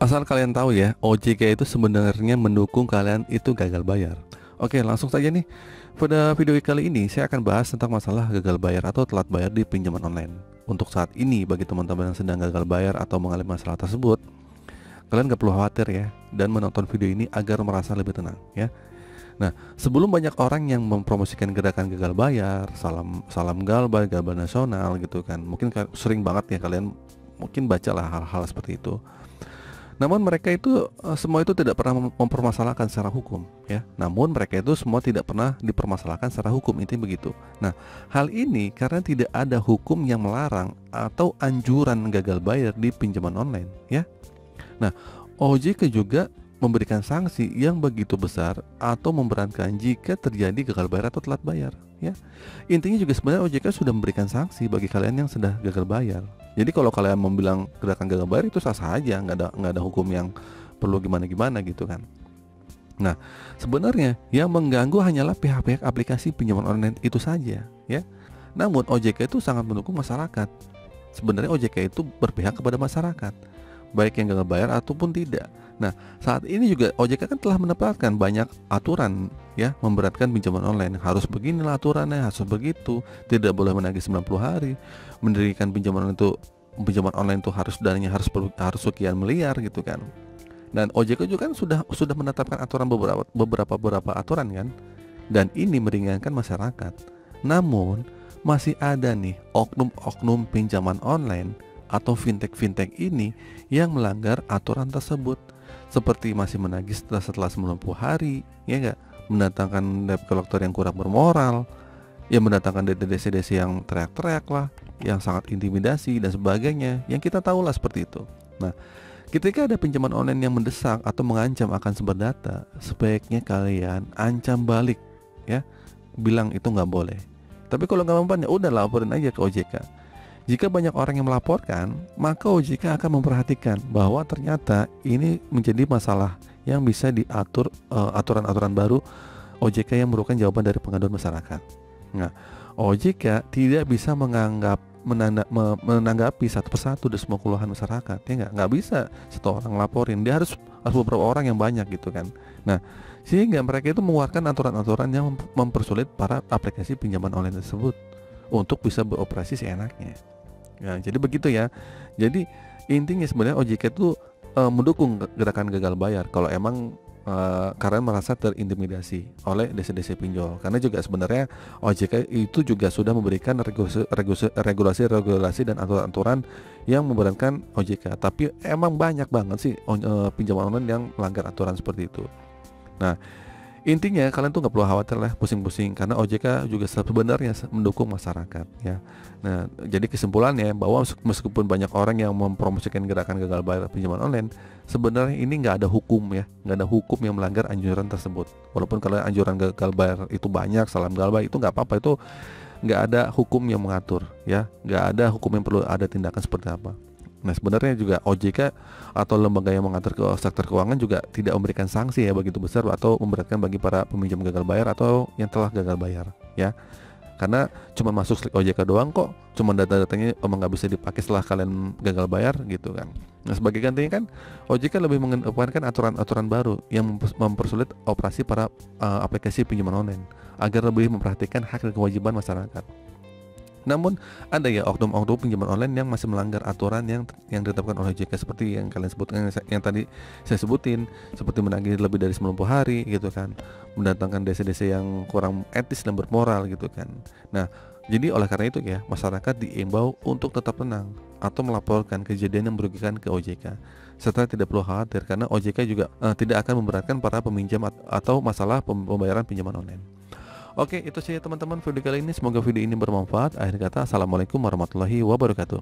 Asal kalian tahu ya, OJK itu sebenarnya mendukung kalian itu gagal bayar. Oke, langsung saja nih. Pada video kali ini saya akan bahas tentang masalah gagal bayar atau telat bayar di pinjaman online. Untuk saat ini, bagi teman-teman yang sedang gagal bayar atau mengalami masalah tersebut, kalian gak perlu khawatir ya, dan menonton video ini agar merasa lebih tenang ya. Nah, sebelum banyak orang yang mempromosikan gerakan gagal bayar, salam salam galbay, galbay nasional gitu kan, mungkin sering banget ya kalian mungkin bacalah hal-hal seperti itu. Namun mereka itu semua itu tidak pernah mempermasalahkan secara hukum ya. Namun mereka itu semua tidak pernah dipermasalahkan secara hukum, intinya begitu. Nah, hal ini karena tidak ada hukum yang melarang atau anjuran gagal bayar di pinjaman online ya. Nah, OJK juga memberikan sanksi yang begitu besar atau memberatkan jika terjadi gagal bayar atau telat bayar ya. Intinya juga sebenarnya OJK sudah memberikan sanksi bagi kalian yang sudah gagal bayar. Jadi kalau kalian membilang gerakan gagal bayar itu sah-sah aja, nggak ada hukum yang perlu gimana-gimana gitu kan. Nah, sebenarnya yang mengganggu hanyalah pihak-pihak aplikasi pinjaman online itu saja ya. Namun OJK itu sangat mendukung masyarakat. Sebenarnya OJK itu berpihak kepada masyarakat, baik yang gagal bayar ataupun tidak. Nah, saat ini juga OJK kan telah menetapkan banyak aturan ya, memberatkan pinjaman online. Harus beginilah aturannya, harus begitu, tidak boleh menagih 90 hari, mendirikan pinjaman online itu harus dananya harus sekian miliar gitu kan. Dan OJK juga kan sudah menetapkan aturan beberapa aturan kan. Dan ini meringankan masyarakat. Namun masih ada nih oknum-oknum pinjaman online atau fintech ini yang melanggar aturan tersebut, seperti masih menagih setelah 90 hari ya enggak, mendatangkan debt collector yang kurang bermoral, yang mendatangkan DC-DC yang teriak-teriak lah, yang sangat intimidasi dan sebagainya, yang kita tahu lah seperti itu. Nah, ketika ada pinjaman online yang mendesak atau mengancam akan sumber data, sebaiknya kalian ancam balik ya, bilang itu nggak boleh. Tapi kalau nggak mempan ya udah laporin aja ke OJK. Jika banyak orang yang melaporkan, maka OJK akan memperhatikan bahwa ternyata ini menjadi masalah yang bisa diatur aturan-aturan baru OJK yang merupakan jawaban dari pengaduan masyarakat. Nah, OJK tidak bisa menanggapi satu persatu dari semua keluhan masyarakat, ya nggak bisa satu orang laporin, dia harus beberapa orang yang banyak gitu kan. Nah, sehingga mereka itu mengeluarkan aturan-aturan yang mempersulit para aplikasi pinjaman online tersebut untuk bisa beroperasi seenaknya. Nah, jadi begitu ya. Jadi intinya sebenarnya OJK itu mendukung gerakan gagal bayar kalau emang karena merasa terintimidasi oleh DC-DC pinjol. Karena juga sebenarnya OJK itu juga sudah memberikan regulasi dan aturan-aturan yang memberatkan OJK. Tapi emang banyak banget sih pinjaman online yang melanggar aturan seperti itu. Nah, intinya kalian tuh nggak perlu khawatir lah, pusing-pusing, karena OJK juga sebenarnya mendukung masyarakat ya. Nah, jadi kesimpulannya bahwa meskipun banyak orang yang mempromosikan gerakan gagal bayar pinjaman online, sebenarnya ini nggak ada hukum ya, nggak ada hukum yang melanggar anjuran tersebut. Walaupun kalau anjuran gagal bayar itu banyak, salam galbay itu nggak apa-apa, itu nggak ada hukum yang mengatur ya, nggak ada hukum yang perlu ada tindakan seperti apa. Nah, sebenarnya juga OJK atau lembaga yang mengatur ke sektor keuangan juga tidak memberikan sanksi ya begitu besar atau memberatkan bagi para peminjam gagal bayar atau yang telah gagal bayar ya. Karena cuma masuk slik OJK doang kok, cuma data-datanya emang nggak bisa dipakai setelah kalian gagal bayar gitu kan. Nah, sebagai gantinya kan OJK lebih mengedepankan aturan-aturan baru yang mempersulit operasi para aplikasi pinjaman online agar lebih memperhatikan hak dan kewajiban masyarakat. Namun ada ya oknum-oknum pinjaman online yang masih melanggar aturan yang ditetapkan oleh OJK, seperti yang kalian sebutkan, yang tadi saya sebutin, seperti menagih lebih dari 90 hari gitu kan, mendatangkan DC-DC yang kurang etis dan bermoral gitu kan. Nah, jadi oleh karena itu ya, masyarakat diimbau untuk tetap tenang atau melaporkan kejadian yang merugikan ke OJK, serta tidak perlu khawatir karena OJK juga tidak akan memberatkan para peminjam atau masalah pembayaran pinjaman online. Oke, itu saja teman-teman video kali ini. Semoga video ini bermanfaat. Akhir kata, assalamualaikum warahmatullahi wabarakatuh.